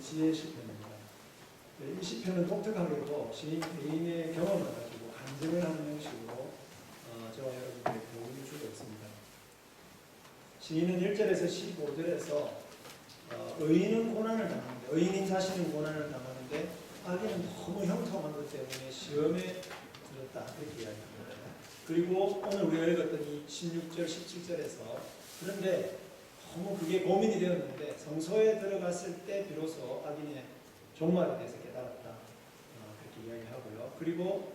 지혜 시편입니다. 이 시편은 독특하게도 시인 개인의 경험을 가지고 간증을 하는 형식으로 저와 여러분께 도움을 주고 있습니다. 시인은 1절에서 15절에서 의인은 고난을 당하는데, 의인인 자신은 고난을 당하는데 악인은 너무 형통한 것 때문에 시험에 들었다, 이렇게 이야기합니다. 그리고 오늘 우리가 읽었던 이 16절, 17절에서 그런데 너무 그게 고민이 되었는데 성소에 들어갔을 때 비로소 악인의 종말에 대해서 깨달았다, 그렇게 이야기하고요. 그리고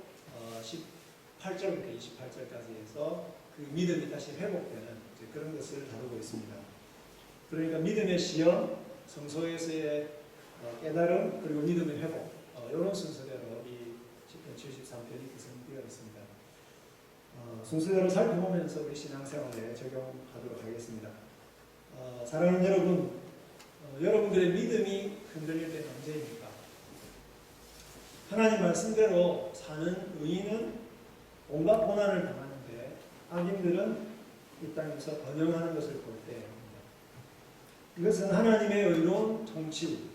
18절부터 28절까지 해서 그 믿음이 다시 회복되는 그런 것을 다루고 있습니다. 그러니까 믿음의 시험, 성소에서의 깨달음, 그리고 믿음의 회복, 이런 순서대로 이 시편 73편이 구성되어 있습니다. 순서대로 살펴보면서 우리 신앙생활에 적용하도록 하겠습니다. 사랑하는 여러분, 여러분들의 믿음이 흔들릴 때는 언제입니까? 하나님 말씀대로 사는 의인은 온갖 고난을 당하는데 악인들은 이 땅에서 번영하는 것을 볼 때입니다. 이것은 하나님의 의로운 통치,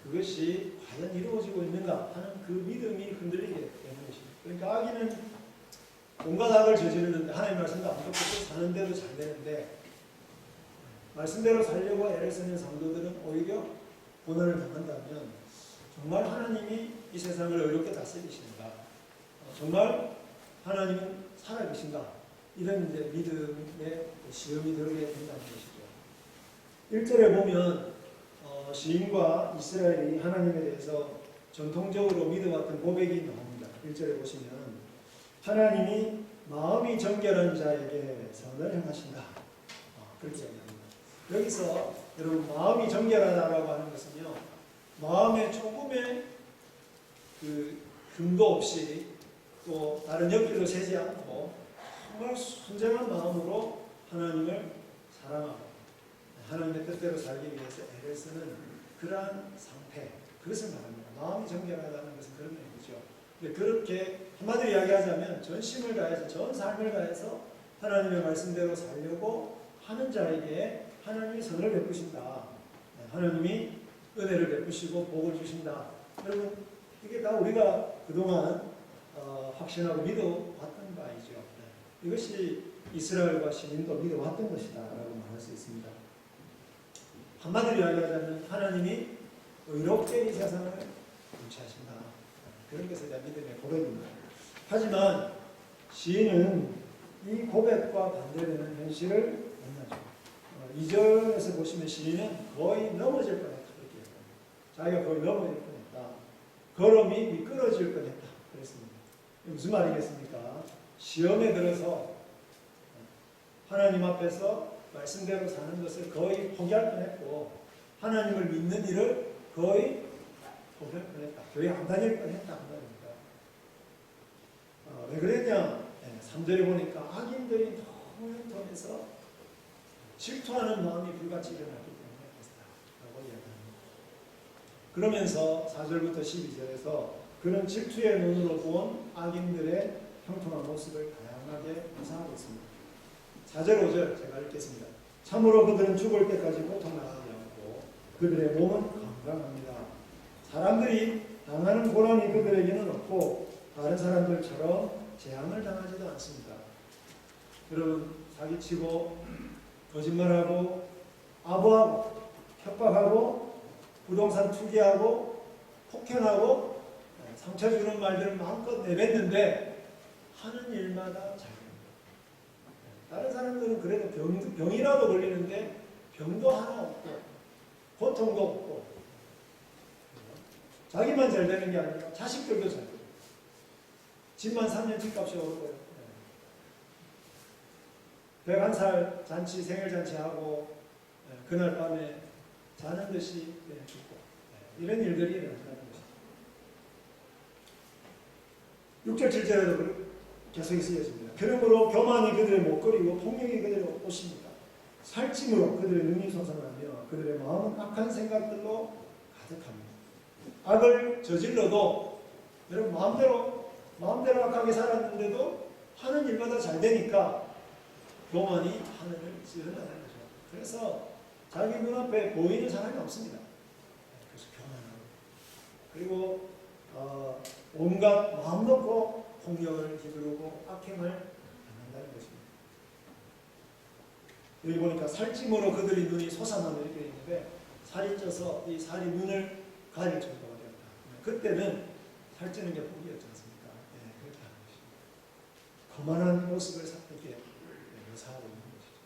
그것이 과연 이루어지고 있는가 하는 그 믿음이 흔들리게 되는 것입니다. 그러니까 악인은 온갖 악을 저지르는데 하나님 말씀도 안 듣고 사는 대로 잘 되는데, 말씀대로 살려고 애를 쓰는 성도들은 오히려 고난을 당한다면 정말 하나님이 이 세상을 의롭게 다스리시는가, 정말 하나님은 살아계신가, 이런 이제 믿음의 시험이 들게 된다는 것이죠. 1절에 보면 시인과 이스라엘이 하나님에 대해서 전통적으로 믿어왔던 고백이 나옵니다. 1절에 보시면 하나님이 마음이 정결한 자에게 선을 행하신다, 그렇게 얘기합니다. 여기서 여러분, 마음이 정결하다라고 하는 것은요, 마음에 조금의 그 흠도 없이 또 다른 옆길로 새지 않고 정말 순전한 마음으로 하나님을 사랑하고 하나님의 뜻대로 살기 위해서 애를 쓰는 그러한 상태, 그것을 말합니다. 마음이 정결하다는 것은 그런 의미죠. 그렇게 한마디로 이야기하자면 전심을 다해서, 전 삶을 다해서 하나님의 말씀대로 살려고 하는 자에게 하나님이 선을 베푸신다, 하나님이 은혜를 베푸시고 복을 주신다. 여러분, 이게 다 우리가 그동안 확신하고 믿어왔던 바이죠. 이것이 이스라엘과 시민도 믿어왔던 것이다 라고 말할 수 있습니다. 한마디로 이야기하자면 하나님이 의롭게 이 세상을 통치하신다, 그런 것에 대한 믿음의 고백입니다. 하지만 시인은 이 고백과 반대되는 현실을 만나죠. 2절에서 보시면 시인은 거의 넘어질 뻔했다, 그렇게 얘기합니다. 자기가 거의 넘어질 뻔했다, 걸음이 미끄러질 뻔했다, 그랬습니다. 무슨 말이겠습니까? 시험에 들어서 하나님 앞에서 말씀대로 사는 것을 거의 포기할 뻔했고, 하나님을 믿는 일을 거의 포기할 뻔했다, 교회 안 다닐 뻔했다 그 말입니다. 왜 그랬냐? 3절에 보니까 악인들이 너무 형통해서 질투하는 마음이 불같이 일어났기 때문에 그렇다라고 이야기합니다. 그러면서 4절부터 12절에서 그런 질투의 눈으로 본 악인들의 형통한 모습을 다양하게 묘사하고 있습니다. 4절, 5절 제가 읽겠습니다. 참으로 그들은 죽을 때까지 고통당하지 않고 그들의 몸은 건강합니다. 사람들이 당하는 고난이 그들에게는 없고 다른 사람들처럼 재앙을 당하지도 않습니다. 여러분, 사기치고 거짓말하고 아부하고 협박하고 부동산 투기하고 폭행하고 상처 주는 말들을 마음껏 내뱉는데 하는 일마다 잘 됩니다. 다른 사람들은 그래도 병이라도 걸리는데 병도 하나 없고 고통도 없고 자기만 잘 되는 게 아니라 자식들도 잘 돼요. 집만 3년 집값이 오르고요. 101살 잔치, 생일잔치하고 그날 밤에 자는 듯이 죽고, 이런 일들이 일어난다는 것입니다. 6절, 7절에도 계속 쓰여집니다. 그러므로 교만이 그들의 목걸이고 폭력이 그들의 옷입니다. 살찜으로 그들의 눈이 솟아나며 그들의 마음은 악한 생각들로 가득합니다. 악을 저질러도 여러분 마음대로 악하게 살았는데도 하는 일마다 잘 되니까 교만이 하늘을 찌르는 거죠. 그래서 자기 눈앞에 보이는 사람이 없습니다. 그래서 교만하고 그리고 온갖 마음 놓고 폭력을 휘두르고 악행을 당한다는 것입니다. 여기 보니까 살찜으로 그들이 눈이 솟아나는 이렇게 있는데 살이 쪄서 이 살이 눈을 가릴 정도가 되었다. 그때는 살찌는 게 복이었지 않습니까? 네, 그렇게 하는 것입니다. 거만한 모습을 이렇게 묘사하고 있는 것이죠.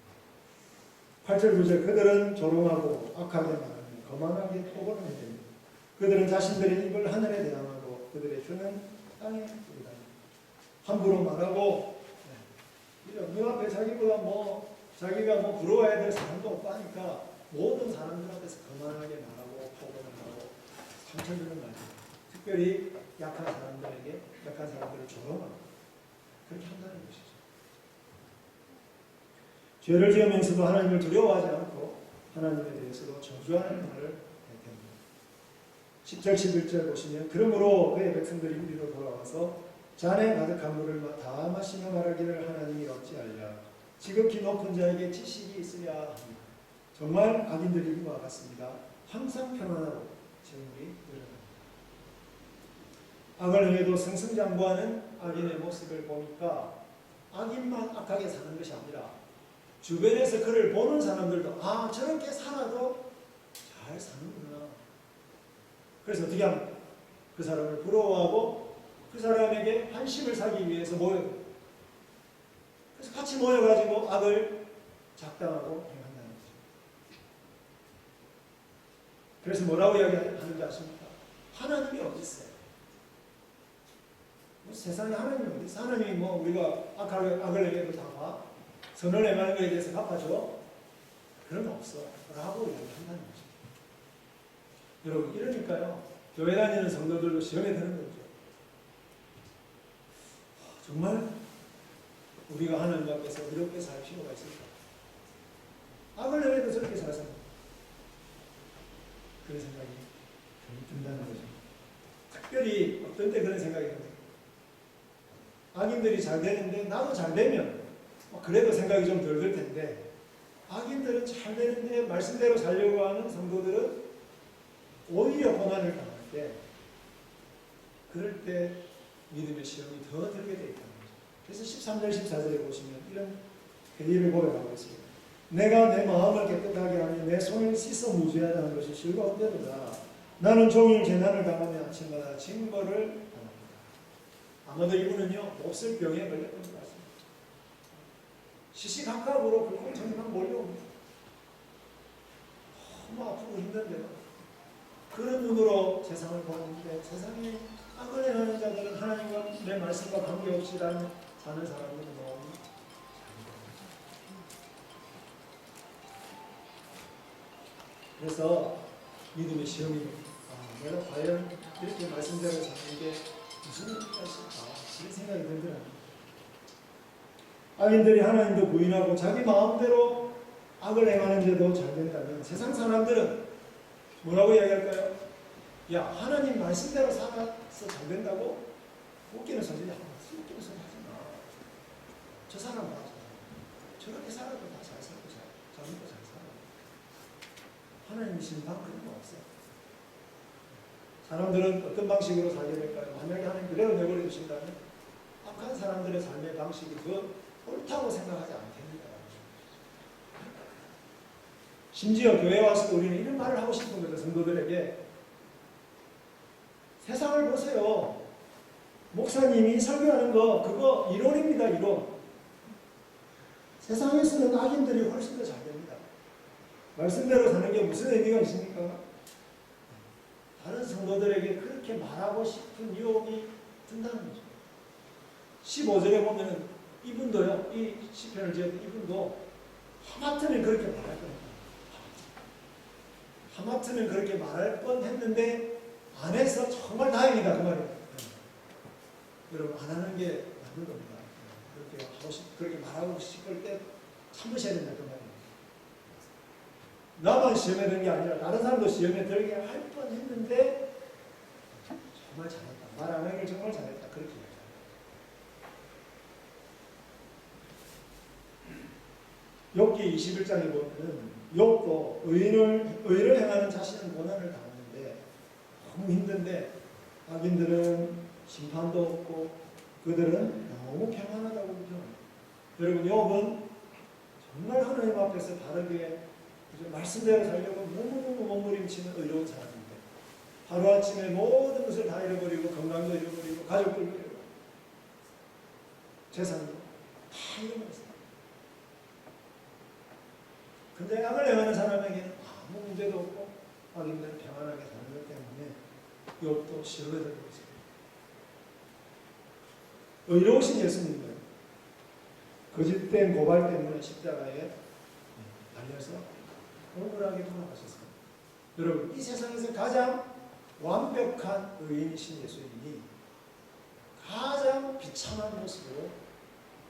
8절 9절 그들은 조롱하고 악하게 말하며 거만하게 토벌을 해댑니다. 그들은 자신들의 입을 하늘에 대항하고 그들의 혀는 땅에 뿌리다. 함부로 말하고 눈앞에 자기가 부러워야 될 사람도 없다니까 모든 사람들 앞에서 거만하게 말하고 토벌을 하고 상처 주는 말이에요. 특별히 약한 사람들을 조롱하고 그렇게 한다는 것이죠. 죄를 지으면서도 하나님을 두려워하지 않고 하나님에 대해서도 저주하는 말을 했답니다. 10절 11절 보시면 그러므로 그의 백성들이 이리로 돌아와서 잔에 가득한 물을 다 마시며 말하기를 하나님이 어찌하랴 지극히 높은 자에게 지식이 있으랴 합니다. 정말 악인들이 이와 같습니다. 항상 평안하고 재물이 늘어납니다. 악을 행해도 승승장구하는 악인의 모습을 보니까 악인만 악하게 사는 것이 아니라 주변에서 그를 보는 사람들도 저렇게 살아도 잘 사는구나. 그래서 어떻게 하면 그 사람을 부러워하고 그 사람에게 환심을 사기 위해서 모여요. 그래서 같이 모여가지고 악을 작당하고 행한다는 거죠. 그래서 뭐라고 이야기하는지 아십니까? 하나님이 어디 있어요? 세상에 하나님이 어디 있어요? 하나님이 우리가 악을 행해도 다 봐? 선을 행하는 것에 대해서 갚아줘? 그런 거 없어. 라고 이야기한다는 거죠. 여러분, 이러니까요. 교회 다니는 성도들도 시험에 드는 거죠. 정말 우리가 하나님 앞에서 이렇게 살 필요가 있을까? 악을 행해도 저렇게 잘 사는 그런 생각이 든다는 거죠. 특별히 어떤 때 그런 생각이 듭니다. 악인들이 잘 되는데 나도 잘 되면 그래도 생각이 좀 덜 들 텐데 악인들은 잘 되는데 말씀대로 살려고 하는 성도들은 오히려 고난을 당할 때 그럴 때 믿음의 시험이 더 들게 되어 있다는 거죠. 그래서 13절 14절에 보시면 이런 회의를 고백하고 있습니다. 내가 내 마음을 깨끗하게 하며 내 손을 씻어 무죄하다는 것이 즐거운데도다. 나는 종일 재난을 당하며 아침마다 징벌을 당합니다. 아마도 이분은요 몹쓸 병에 걸렸던 것 같습니다. 시시각각으로 불공정이 막 몰려옵니다. 너무 아프고 힘든데요. 그런 눈으로 세상을 보는데 세상에 악을 행하는 자들은 하나님과 내 말씀과 관계없이 사는 사람들은 너무 그래서 믿음의 시험이 내가 과연 이렇게 말씀대로 사는 게 무슨 의미가 있을까 이런 생각이 들더라고요. 악인들이 하나님도 부인하고 자기 마음대로 악을 행하는데도 잘 된다면 세상 사람들은 뭐라고 이야기할까요? 야, 하나님 말씀대로 살아서 잘 된다고? 웃기는 소리야. 웃기는 소리 하지 마. 저 사람 봐. 저렇게 살아도 다 잘 살고 잘 먹고 잘 살아. 하나님이신 방 그런 거 없어요. 사람들은 어떤 방식으로 살게 될까요? 만약에 하나님 그대로 내버려 두신다면 악한 사람들의 삶의 방식이 더 옳다고 생각하지 않겠습니다. 심지어 교회에 와서 우리는 이런 말을 하고 싶은 거죠. 성도들에게 세상을 보세요. 목사님이 설교하는 거 그거 이론입니다. 이론. 세상에서는 악인들이 훨씬 더 잘 됩니다. 말씀대로 사는 게 무슨 의미가 있습니까? 다른 성도들에게 그렇게 말하고 싶은 유혹이 든다는 거죠. 15절에 보면은 이분도요, 이 시편을 지었던 이분도 하마터면 그렇게 말할 겁니다. 하마터면 그렇게 말할 뻔 했는데 안 해서 정말 다행이다 그 말이에요. 여러분 안 하는 게 맞는 겁니다. 그렇게 말하고 싶을 때 참으셔야 된다 그 말이에요. 나만 시험에 든 게 아니라 다른 사람도 시험에 들게 할 뻔 했는데 정말 잘했다. 말 안 하기를 정말 잘했다. 그렇게 욥기 21장에 보면 욥도 의를 행하는 자신은 고난을 당하는데 하는데 너무 힘든데 악인들은 심판도 없고 그들은 너무 평안하다고 표현합니다. 여러분 욥은 정말 하나님 앞에서 바르게 말씀대로 살려고 너무너무 몸부림치는 의로운 사람인데 하루아침에 모든 것을 다 잃어버리고 건강도 잃어버리고 가족들도 잃어버리고 재산도 다 잃어버렸어요. 근데 악을 행하는 사람에게는 아무 문제도 없고 악인들은 평안하게 사는 것 때문에 욥도 시험에 들고 있습니다. 의로우신 예수님은 거짓된 고발 때문에 십자가에 달려서 억울하게 돌아가셨습니다. 여러분 이 세상에서 가장 완벽한 의인이신 예수님이 가장 비참한 모습으로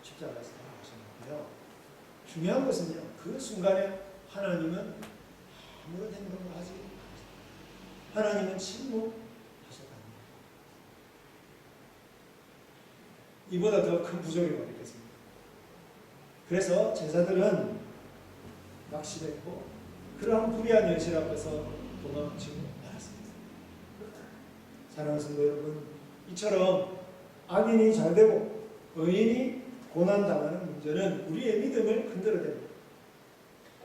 십자가에서 돌아가셨는데요. 중요한 것은요. 그 순간에 하나님은 아무런 행동을 하지 않았습니다. 하나님은 침묵하셨답니다. 이보다 더 큰 부족이 어디 있겠습니까? 그래서 제자들은 낙심했고 그러한 불의한 현실 앞에서 도망치고 말았습니다. 사랑하는 성도 여러분, 이처럼 악인이 잘되고 의인이 고난당하는 문제는 우리의 믿음을 흔들어댑니다.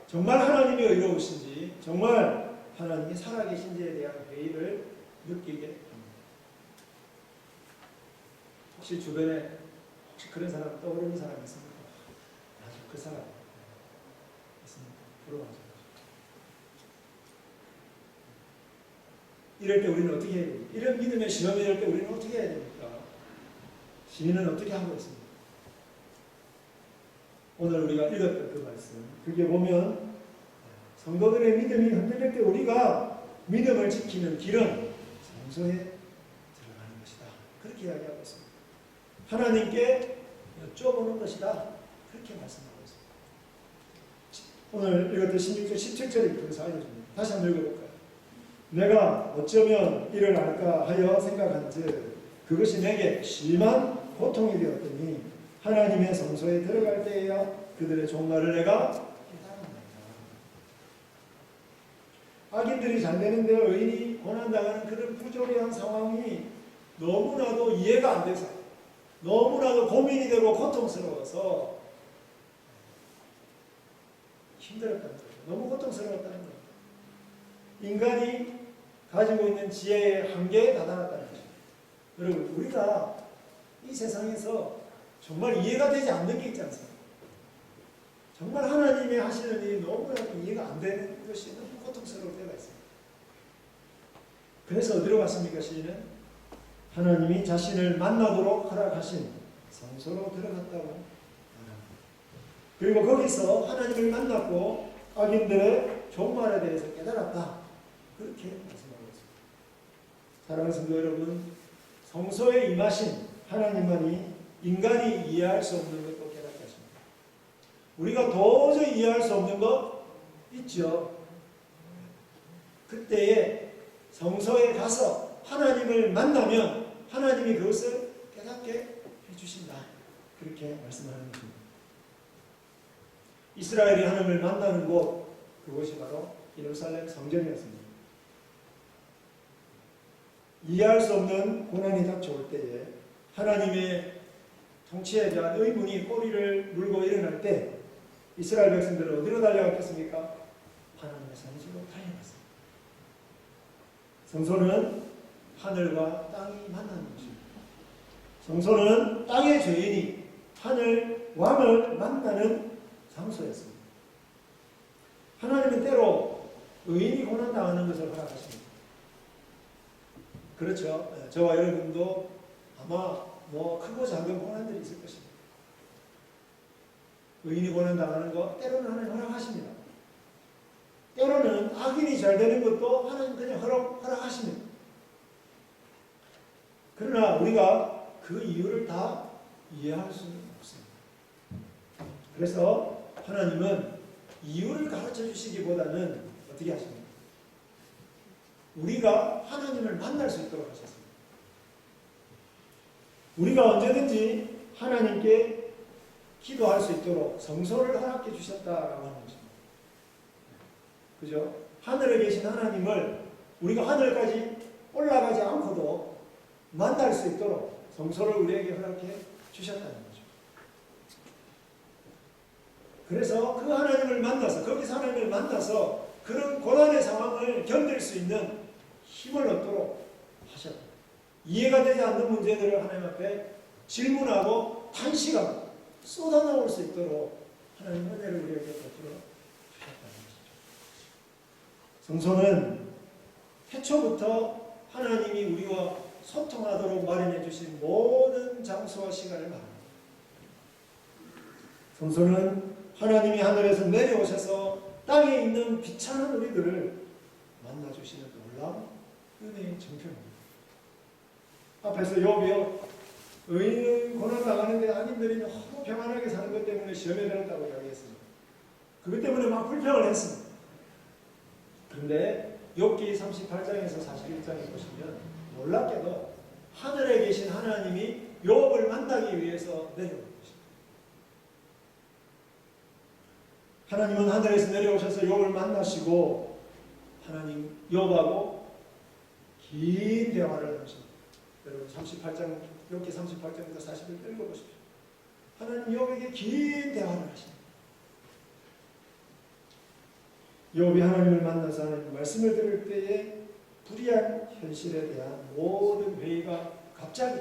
정말 하나님이 의로우신지 정말 하나님이 살아계신지에 대한 회의를 느끼게 합니다. 혹시 주변에 그런 사람 떠오르는 사람 있습니까? 아주 그 사람 있습니까? 부러워하죠. 이럴 때 우리는 어떻게 해야 됩니까? 이런 믿음의 시험이 될 때 우리는 어떻게 해야 됩니까? 시인은 어떻게 하고 있습니까? 오늘 우리가 읽었던 그 말씀, 그게 보면 성도들의 믿음이 흔들릴 때 우리가 믿음을 지키는 길은 성소에 들어가는 것이다. 그렇게 이야기하고 있습니다. 하나님께 여쭤보는 것이다. 그렇게 말씀하고 있습니다. 오늘 읽었던 16절, 17절이 그래서 알려줍니다. 다시 한번 읽어볼까요? 내가 어쩌면 이를 알까 하여 생각한즉 그것이 내게 심한 고통이 되었더니 하나님의 성소에 들어갈 때에야 그들의 종말을 내가 깨달았나이다. 악인들이 잘 되는데 의인이 고난당하는 그런 부조리한 상황이 너무나도 이해가 안 돼서 너무나도 고민이 되고 고통스러워서 힘들었다는 거죠. 너무 고통스러웠다는 거죠. 인간이 가지고 있는 지혜의 한계에 다다랐다는 거죠. 여러분 우리가 이 세상에서 정말 이해가 되지 않는 게 있지 않습니까? 정말 하나님이 하시는 일이 너무나도 이해가 안 되는 것이 너무 고통스러울 때가 있습니다. 그래서 어디로 갔습니까? 시인은 하나님이 자신을 만나도록 허락하신 성소로 들어갔다고 말합니다. 그리고 거기서 하나님을 만났고 악인들의 종말에 대해서 깨달았다. 그렇게 말씀하고 있습니다. 사랑하는 성도 여러분, 성소에 임하신 하나님만이 인간이 이해할 수 없는 것도 깨닫게 하십니다. 우리가 도저히 이해할 수 없는 것 있죠. 그때에 성소에 가서 하나님을 만나면 하나님이 그것을 깨닫게 해주신다. 그렇게 말씀하는 것입니다. 이스라엘이 하나님을 만나는 곳, 그곳이 바로 예루살렘 성전이었습니다. 이해할 수 없는 고난이 닥쳐올 때에 하나님의 통치에 대한 의문이 꼬리를 물고 일어날 때 이스라엘 백성들은 어디로 달려갔겠습니까? 하나님의 성소로 달려갔습니다. 성소는 하늘과 땅이 만나는 곳입니다. 성소는 땅의 죄인이 하늘 왕을 만나는 장소였습니다. 하나님은 때로 의인이 고난당하는 것을 허락하십니다. 그렇죠. 저와 여러분도 아마 크고 작은 고난들이 있을 것입니다. 의인이 고난당하는 것 때로는 하나님 허락하십니다. 때로는 악인이 잘 되는 것도 하나님 그냥 허락하십니다. 그러나 우리가 그 이유를 다 이해할 수는 없습니다. 그래서 하나님은 이유를 가르쳐 주시기보다는 어떻게 하십니까? 우리가 하나님을 만날 수 있도록 하셨습니다. 우리가 언제든지 하나님께 기도할 수 있도록 성소를 허락해 주셨다라고 하는 것입니다. 그죠? 하늘에 계신 하나님을 우리가 하늘까지 올라가지 않고도 만날 수 있도록 성소를 우리에게 허락해 주셨다는 거죠. 그래서 그 하나님을 만나서, 거기서 하나님을 만나서 그런 고난의 상황을 견딜 수 있는 힘을 얻도록 하셨다. 이해가 되지 않는 문제들을 하나님 앞에 질문하고 탄식하고 쏟아나올 수 있도록 하나님 은혜를 우리에게 베풀어 주셨다는 것이죠. 성소는 태초부터 하나님이 우리와 소통하도록 마련해 주신 모든 장소와 시간을 말합니다. 성소는 하나님이 하늘에서 내려오셔서 땅에 있는 비참한 우리들을 만나주시는 놀라운 은혜의 정표입니다. 앞에서 욥이요, 의인은 고난 나가는데 아님들이 너무 평안하게 사는 것 때문에 시험에 들었다고 이야기했습니다. 그것 때문에 막 불평을 했습니다. 그런데 욥기 38장에서 41장에 보시면 놀랍게도 하늘에 계신 하나님이 욥을 만나기 위해서 내려온 것입니다. 하나님은 하늘에서 내려오셔서 욥을 만나시고 하나님 욥하고 긴 대화를 하십니다. 여러분 38장, 욥기 38장부터 40을 읽어보십시오. 하나님 욥에게 긴 대화를 하십니다. 욥이 하나님을 만나서 하나님 말씀을 들을 때에 불의한 현실에 대한 모든 회의가 갑자기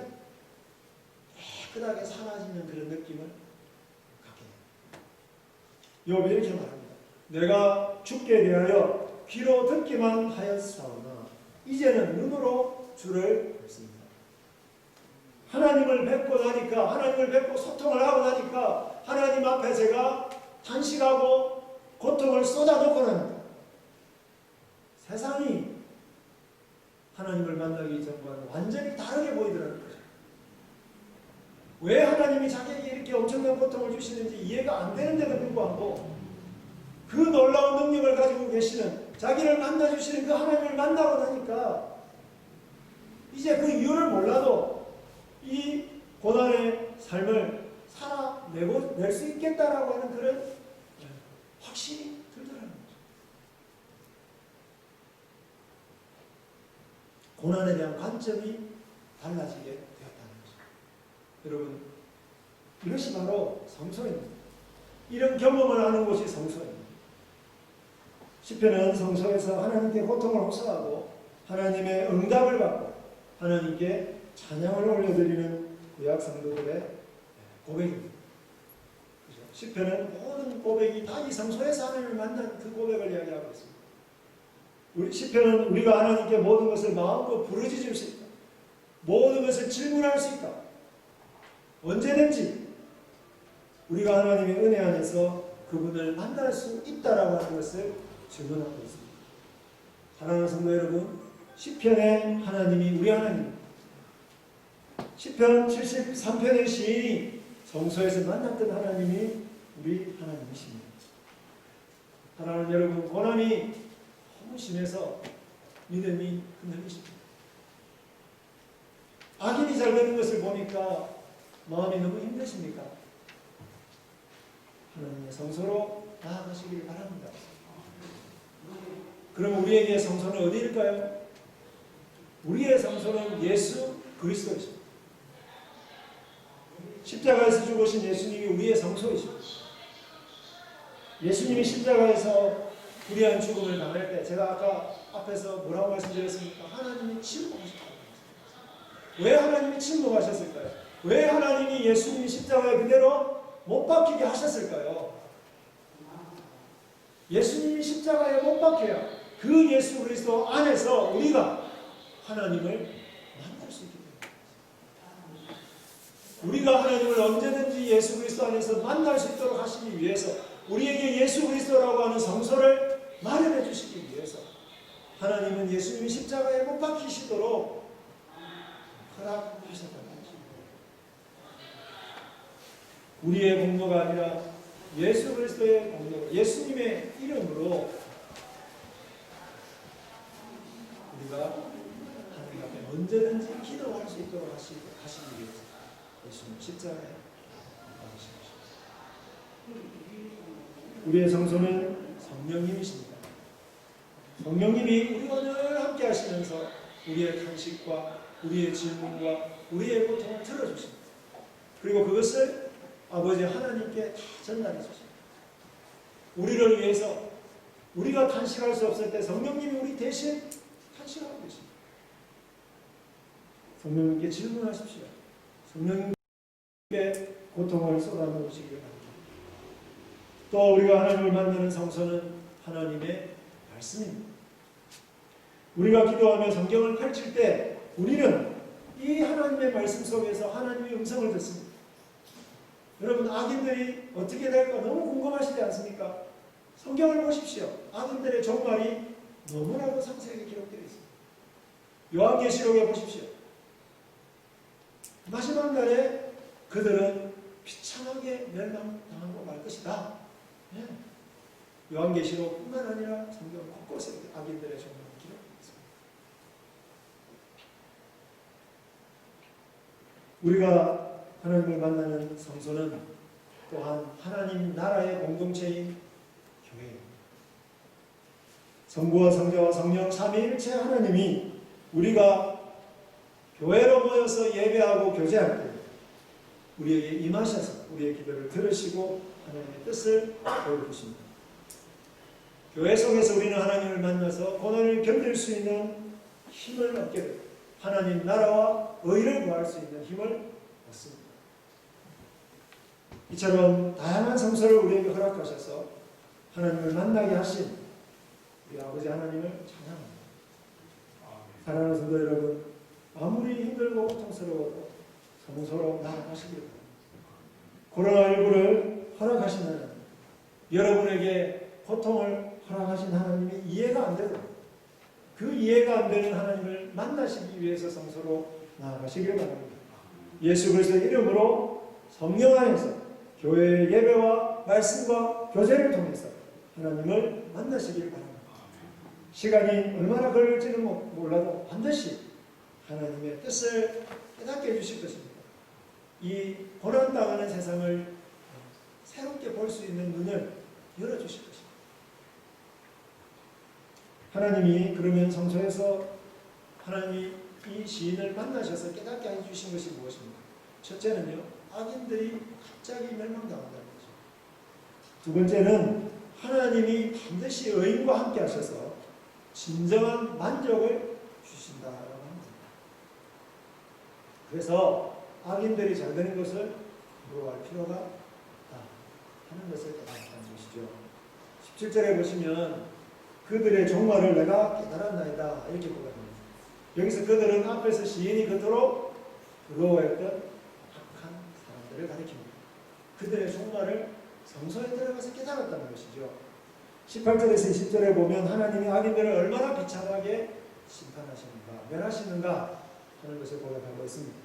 깨끗하게 사라지는 그런 느낌을 갖게 됩니다. 욥이 이렇게 말합니다. 내가 죽게 대하여 귀로 듣기만 하였사오나 이제는 눈으로 주를 뵙습니다. 하나님을 뵙고 나니까, 하나님을 뵙고 소통을 하고 나니까 하나님 앞에 제가 탄식하고 고통을 쏟아놓고 나니까 세상이 하나님을 만나기 전과는 완전히 다르게 보이더라는 거죠. 왜 하나님이 자기에게 이렇게 엄청난 고통을 주시는지 이해가 안 되는데도 불구하고 그 놀라운 능력을 가지고 계시는, 자기를 만나주시는 그 하나님을 만나고 나니까 이제 그 이유를 몰라도 이 고난의 삶을 살아낼 수 있겠다라고 하는 그런 확신이 들더라는 거죠. 고난에 대한 관점이 달라지게 되었다는 거죠. 여러분, 이것이 바로 성소입니다. 이런 경험을 하는 곳이 성소입니다. 시편은 성소에서 하나님께 고통을 호소하고 하나님의 응답을 받고 하나님께 찬양을 올려드리는 구약 성도들의 고백입니다. 시편은 모든 고백이 다 이 성소에서 하나님을 만난 그 고백을 이야기하고 있습니다. 우리 시편은 우리가 하나님께 모든 것을 마음껏 부르짖을 수 있다. 모든 것을 질문할 수 있다. 언제든지 우리가 하나님의 은혜 안에서 그분을 만날 수 있다라고 하는 것을 증언하고 있습니다. 사랑하는 성도 여러분, 시편의 하나님이 우리 하나님, 시편 73편의 시인이 성소에서 만났던 하나님이 우리 하나님이십니다. 사랑하는 여러분, 고난이 너무 심해서 믿음이 흔들리십니다. 악인이 잘 되는 것을 보니까 마음이 너무 힘드십니까? 하나님의 성소로 나아가시길 바랍니다. 그럼 우리에게 성소는 어디일까요? 우리의 성소는 예수 그리스도이십니다. 십자가에서 죽으신 예수님이 우리의 성소이십니다. 예수님이 십자가에서 불의한 죽음을 당할 때, 제가 아까 앞에서 뭐라고 말씀드렸습니까? 하나님이 침묵하셨다고. 왜 하나님이 침묵하셨을까요? 왜 하나님이 예수님이 십자가에 그대로 못 박히게 하셨을까요? 예수님이 십자가에 못 박혀야 그 예수 그리스도 안에서 우리가 하나님을 만날 수 있기 때문입니다. 우리가 하나님을 언제든지 예수 그리스도 안에서 만날 수 있도록 하시기 위해서, 우리에게 예수 그리스도라고 하는 성소를 마련해 주시기 위해서 하나님은 예수님이 십자가에 못 박히시도록 허락하셨다는 것입니다. 우리의 공로가 아니라 예수 그리스도의 공로로, 예수님의 이름으로 우리가 하나님 앞에 언제든지 기도할 수 있도록 하시기 위해서 예수님 십자가에 박히신 것입니다. 우리의 성소는 성령님이십니다. 성령님이 우리와 늘 함께 함께 하시면서 우리의 탄식과 우리의 질문과 우리의 고통을 들어주십니다. 그리고 그것을 아버지 하나님께 다 전달해 주십니다. 우리를 위해서 우리가 탄식할 수 없을 때 성령님이 우리 대신 탄식하고 계십니다. 성령님께 질문하십시오. 성령님께 고통을 쏟아놓으시길 바랍니다. 또 우리가 하나님을 만나는 성소는 하나님의 말씀입니다. 우리가 기도하며 성경을 펼칠 때 우리는 이 하나님의 말씀 속에서 하나님의 음성을 듣습니다. 여러분, 악인들이 어떻게 될까 너무 궁금하시지 않습니까? 성경을 보십시오. 악인들의 종말이 너무나도 상세하게 기록되어 있습니다. 요한계시록에 보십시오. 마지막 날에 그들은 비참하게 멸망당하고 말 것이다. 네. 요한계시록뿐만 아니라 성경 곳곳에 악인들의 종말이 기록되어 있습니다. 우리가 하나님을 만나는 성소는 또한 하나님 나라의 공동체인 교회입니다. 성부와 성자와 성령 삼위일체 하나님이 우리가 교회로 모여서 예배하고 교제할 때 우리에게 임하셔서 우리의 기도를 들으시고 하나님의 뜻을 보여주십니다. 교회 속에서 우리는 하나님을 만나서 고난을 견딜 수 있는 힘을 얻게 됩니다. 하나님 나라와 의를 구할 수 있는 힘을 얻습니다. 이처럼 다양한 성소를 우리에게 허락하셔서 하나님을 만나게 하신 우리 아버지 하나님을 찬양합니다. 사랑하는 성도 여러분, 아무리 힘들고 고통스러워도 성소로 나아가시길 바랍니다. 코로나19를 허락하신 하나님, 여러분에게 고통을 허락하신 하나님이 이해가 안 되고 그 이해가 안 되는 하나님을 만나시기 위해서 성소로 나아가시길 바랍니다. 예수 그리스도의 이름으로 성령 안에서 교회의 예배와 말씀과 교제를 통해서 하나님을 만나시길 바랍니다. 시간이 얼마나 걸릴지는 몰라도 반드시 하나님의 뜻을 깨닫게 해주실 것입니다. 이 고난당하는 세상을 새롭게 볼 수 있는 눈을 열어주실 것입니다. 하나님이 그러면 성소에서 하나님이 이 시인을 만나셔서 깨닫게 해주신 것이 무엇입니까? 첫째는요, 악인들이 갑자기 멸망당한다는 거죠. 두 번째는 하나님이 반드시 의인과 함께 하셔서 진정한 만족을 주신다라고 합니다. 그래서 악인들이 잘 되는 것을 부러워할 필요가 없다 하는 것을 깨닫다는 것이죠. 17절에 보시면 그들의 종말을 내가 깨달았나이다 이렇게 보거든요. 여기서 그들은 앞에서 시인이 그토록 부러워했던 악한 사람들을 가리킵니다. 그들의 종말을 성소에 들어가서 깨달았다는 것이죠. 18절에서 20절에 보면 하나님이 악인들을 얼마나 비참하게 심판하시는가, 멸하시는가 하는 것을 고백하고 있습니다.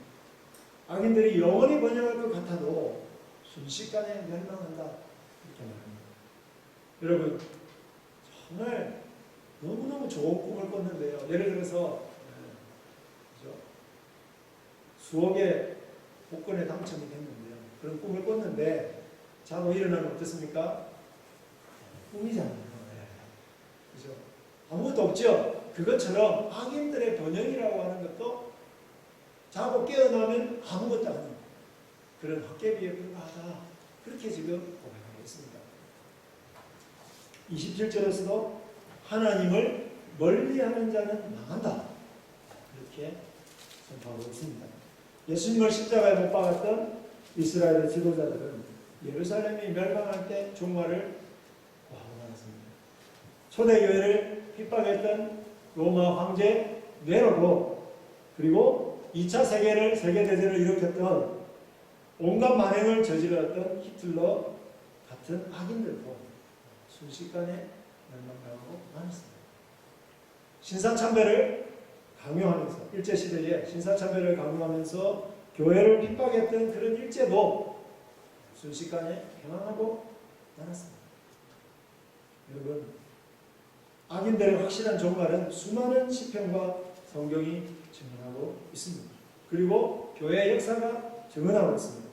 악인들이 영원히 번영할 것 같아도 순식간에 멸망한다 이렇게 말합니다. 여러분, 정말 너무너무 좋은 꿈을 꿨는데요. 예를 들어서 그렇죠? 수억의 복권에 당첨이 됐는데요. 그런 꿈을 꿨는데 자고 일어나면 어떻습니까? 꿈이잖아요. 그죠? 아무것도 없죠? 그것처럼 악인들의 번영이라고 하는 것도 자고 깨어나면 아무것도 아닙니다. 그런 헛개비에 불과하다. 그렇게 지금 고백하고 있습니다. 27절에서도 하나님을 멀리하는 자는 망한다. 이렇게 선포하고 있습니다. 예수님을 십자가에 못 박았던 이스라엘의 지도자들은 예루살렘이 멸망할 때 종말을 초대교회를 핍박했던 로마 황제 네로도 그리고 2차 세계대전을 일으켰던 온갖 만행을 저질렀던 히틀러 같은 악인들도 순식간에 멸망당하고 많았습니다. 신사참배를 강요하면서 일제시대에 신사참배를 강요하면서 교회를 핍박했던 그런 일제도 순식간에 패망하고 많았습니다. 여러분, 악인들의 확실한 종말은 수많은 시편과 성경이 증언하고 있습니다. 그리고 교회의 역사가 증언하고 있습니다.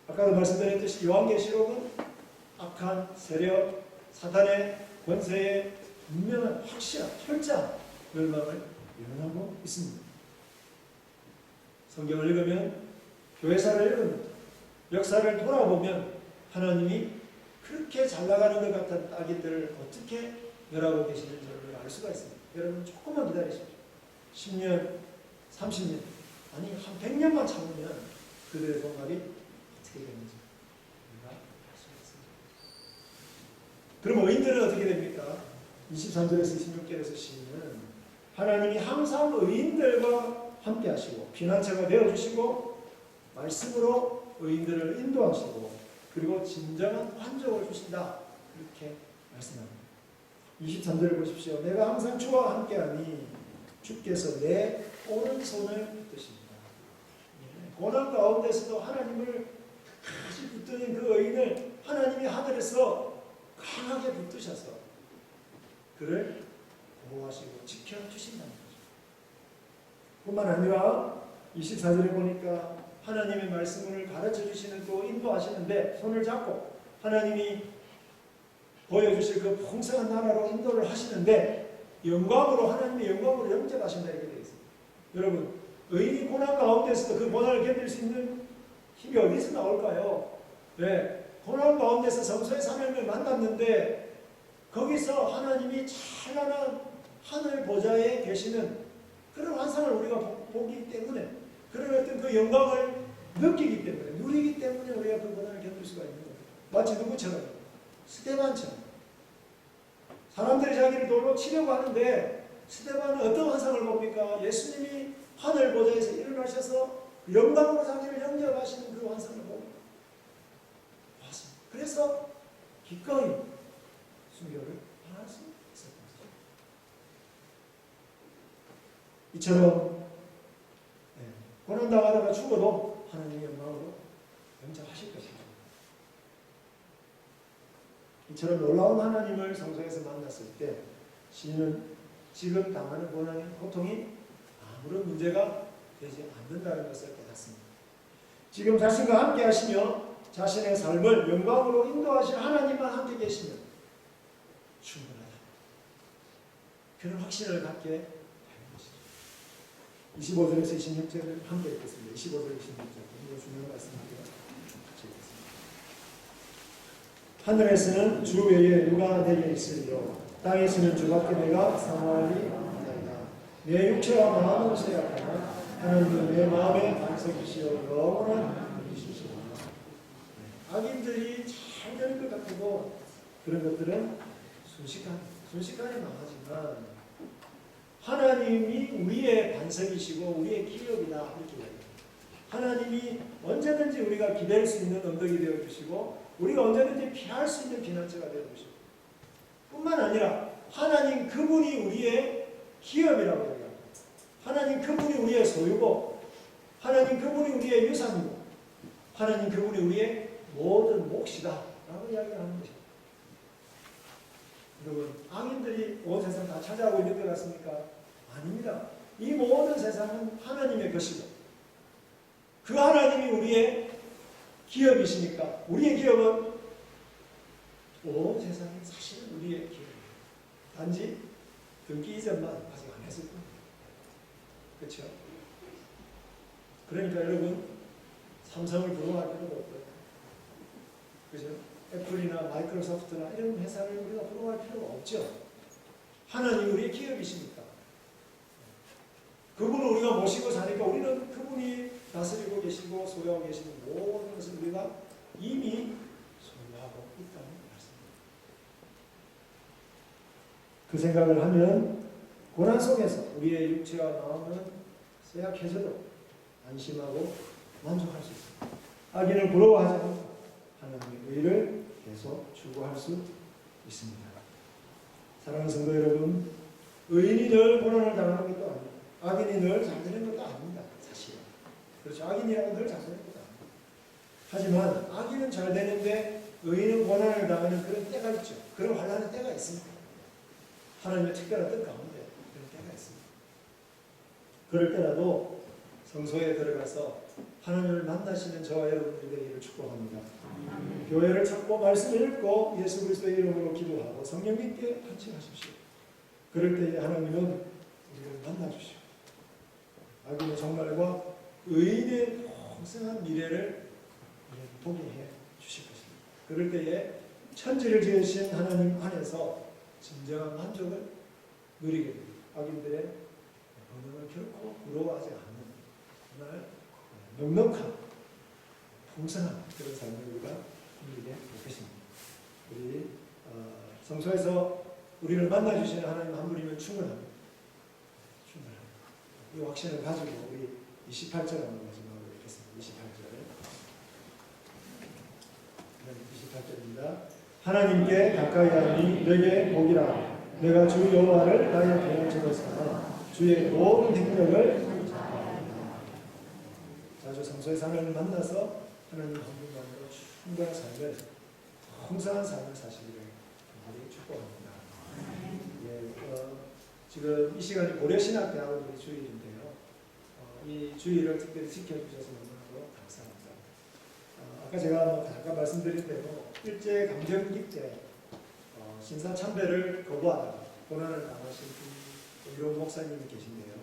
아까도 말씀드렸듯이 요한계시록은 악한 세력, 사탄의 권세의 분명한 확실한 철저한 멸망을 예언하고 있습니다. 성경을 읽으면, 교회사를 읽으면, 역사를 돌아보면 하나님이 그렇게 잘 나가는 것 같은 딸기들을 어떻게 멸하고 계시는지를 알 수가 있습니다. 여러분 조금만 기다리십시오. 10년, 30년, 아니 한 100년만 참으면 그들의 종말이 어떻게 되는지 우리가 알 수가 있습니다. 그럼 의인들은 어떻게 됩니까? 23절에서 26절에서 시인은 하나님이 항상 의인들과 함께 하시고 피난처가 되어주시고 말씀으로 의인들을 인도하시고 그리고 진정한 환족을 주신다. 그렇게 말씀합니다. 23절을 보십시오. 내가 항상 주와 함께하니 주께서 내 오른손을 붙드십니다. 고난 가운데서도 하나님을 다시 붙드는 그 의인을 하나님이 하늘에서 강하게 붙드셔서 그를 보호하시고 지켜주신다는 거죠. 뿐만 아니라 24절에 보니까 하나님의 말씀을 가르쳐 주시는 또 인도하시는데 손을 잡고 하나님이 보여주실 그 풍성한 나라로 인도를 하시는데 영광으로 하나님의 영광으로 영접하신다 이렇게 되어 있습니다. 여러분 의인이 고난 가운데서도 그 고난을 견딜 수 있는 힘이 어디서 나올까요? 네, 고난 가운데서 성소의 하나님을 만났는데 거기서 하나님이 찬란한 하늘 보좌에 계시는 그런 환상을 우리가 보기 때문에 그런 어떤 그 영광을 느끼기 때문에 누리기 때문에 우리가 그 고난을 견딜 수가 있는 거예요. 마치 누구처럼? 스데반처럼. 사람들이 자기를 돌로 치려고 하는데 스데반은 어떤 환상을 봅니까? 예수님이 하늘 보좌에서 일어나셔서 영광으로 자기를 영접하시는 그 환상을 보고 봤습니다. 그래서 기꺼이 순교를 당할 수 있었던 거죠. 이처럼 고난당하다가 죽어도 하나님의 영광으로 영접하실 것입니다. 이처럼 놀라운 하나님을 성소에서 만났을 때 시인은 지금 당하는 고통이 아무런 문제가 되지 않는다는 것을 깨닫습니다. 지금 자신과 함께 하시며 자신의 삶을 영광으로 인도하실 하나님만 함께 계시면 충분하다. 그런 확신을 갖게 되는 것이죠. 25절에서 26절을 함께 읽겠습니다. 25절, 26절. 이거 중요한 말씀입니다. 같이 읽겠습니다. 하늘에서는 주 외에 누가 내게 있으리요? 땅에서는 주밖에 내가 사모할 리 없나이다. 내 육체와 마음은 쇠약하나 하나님은 내 마음의 반석이시여 영원한 분이시시라. 악인들이 잘 되는 것 같고 그런 것들은 순식간에 망하지만 하나님이 우리의 반석이시고 우리의 기업이다 이렇게 얘기해요. 하나님이 언제든지 우리가 기댈 수 있는 언덕이 되어주시고 우리가 언제든지 피할 수 있는 피난처가 되어주시고 뿐만 아니라 하나님 그분이 우리의 기업이라고 얘기합니다. 하나님 그분이 우리의 소유고 하나님 그분이 우리의 유산이고 하나님 그분이 우리의 모든 몫이다 라고 이야기를 하는 것입니다. 여러분 악인들이 온 세상 다 차지하고 있는 것 같습니까? 아닙니다. 이 모든 세상은 하나님의 것이고 그 하나님이 우리의 기업이시니까 우리의 기업은 온 세상이 사실은 우리의 기업입니다. 단지 등기 이전만 아직 안 했을 뿐입니다. 그렇죠? 그러니까 여러분 삼성을 부러워할 필요가 없고요. 그죠? 애플이나 마이크로소프트나 이런 회사를 우리가 부러워할 필요가 없죠. 하나님 우리의 기업이시니까. 그분을 우리가 모시고 사니까 우리는 그분이 다스리고 계시고 소유하고 계시는 모든 것을 우리가 이미 소유하고 있다는 말씀입니다. 그 생각을 하면 고난 속에서 우리의 육체와 마음은 쇠약해져도 안심하고 만족할 수 있습니다. 악인을 부러워하지 않고 하나님의 의를 계속 추구할 수 있습니다. 사랑하는 성도 여러분, 의인이 늘 고난을 당하는 것도 아니고 악인이 늘 잘 되는 것도 아닙니다. 사실은. 그렇죠. 악인이라고 늘 잘 되는 것도 아닙니다. 하지만 악인은 잘 되는데 의인은 고난을 당하는 그런 때가 있죠. 그런 환난의 때가 있습니다. 하나님의 특별한 뜻 가운데 그런 때가 있습니다. 그럴 때라도 성소에 들어가서 하나님을 만나시는 저와 여러분들이 되기를 축복합니다. 교회를 찾고 말씀을 읽고 예수 그리스도의 이름으로 기도하고 성령 믿게 간직하십시오. 그럴 때 하나님은 종말과 의인의 풍성한 미래를 보게 해 주실 것입니다. 그럴 때에 천지를 지으신 하나님 안에서 진정한 만족을 누리게 됩니다. 악인들의 번영을 결코 부러워하지 않는 정말 넉넉한 풍성한 그런 삶을 우리가 누리게 될 것입니다. 우리 성소에서 우리를 만나주시는 하나님 한 분이면 충분합니다. 이 확신을 가지고 우리 28절 한번 마지막으로 읽겠습니다. 28절입니다. 하나님께 가까이 하니 내게 복이라. 내가 주 여호와를 나의 대원처로 삼아 주의 모든 행력을 자주 성소에서 하나님을 만나서 하나님 한 분만으로 충분한 삶을 풍성한 삶을 사시기를 간절히 축복합니다. 지금 이 시간이 고려신학대학원의 주일인데요. 이 주일을 특별히 지켜주셔서 너무나도 감사합니다. 아까 제가 잠깐 말씀드린 대로 일제 강점기 때 신사참배를 거부하다가 고난을 당하신 의로운 목사님이 계신데요.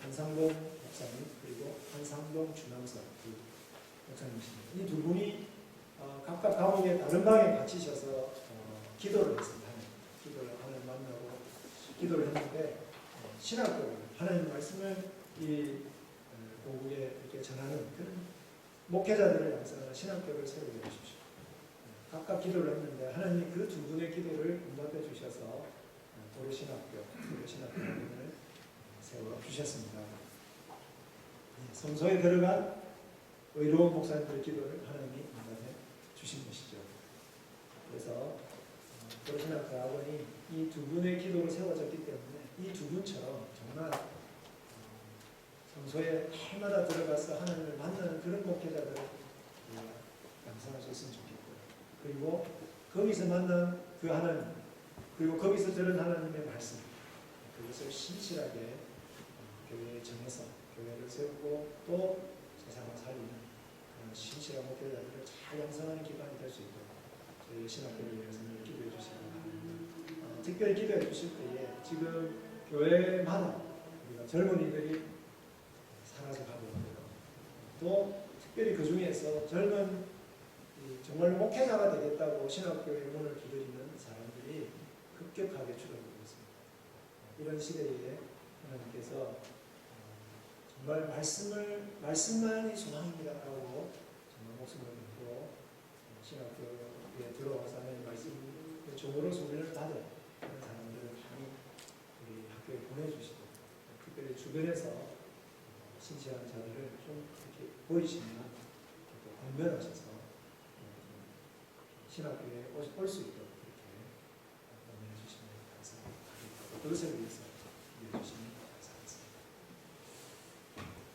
한상동 목사님 그리고 한상동 주남선 목사님이십니다. 이 두 분이 각각 감옥의 다른 방에 갇히셔서 기도를 했습니다. 기도를 하나님 만나고 기도를 했는데 신학교를 하나님 말씀을 이 고국에 이렇게 전하는 그런 목회자들을 양성하는 신학교를 세우게 해주십시오. 각각 기도를 했는데 하나님이 그 두 분의 기도를 응답해 주셔서 고려신학교를 세워 주셨습니다. 성소에 들어간 의로운 목사님들의 기도를 하나님이 응답해 주신 것이죠. 그래서 고려신학대학원이 이 두 분의 기도로 세워졌기 때문에 이 두 분처럼 정말 성소에 해마다 들어가서 하나님을 만나는 그런 목회자들을 양성하셨으면 좋겠고요. 그리고 거기서 만난 그 하나님, 그리고 거기서 들은 하나님의 말씀, 그것을 신실하게 교회에 정해서 교회를 세우고 또 세상을 살리는 그런 신실한 목회자들을 잘 양성하는 기반이 될 수 있도록 저희 신학교를 위해서 기도해 주시기 바랍니다. 특별히 기도해 주실 때에 지금 교회마다 우리가 젊은이들이 사라져가고 있고요. 또 특별히 그 중에서 젊은 정말 목회자가 되겠다고 신학교의 문을 두드리는 사람들이 급격하게 줄어들고 있습니다. 이런 시대에 하나님께서 정말 말씀만이 소망입니다라고 정말 목숨을 걸고 신학교에 들어와서 하나님 말씀의 종으로 소리를 받은 그런 사람들을 많이 우리 학교에 보내주시고 특별히 주변에서 신실한 자들을 좀 이렇게 보이시면 권면하셔서 신학교에 올 수 있도록 그렇게 권면해 주시면 감사합니다. 그것을 위해서 기도해 주시면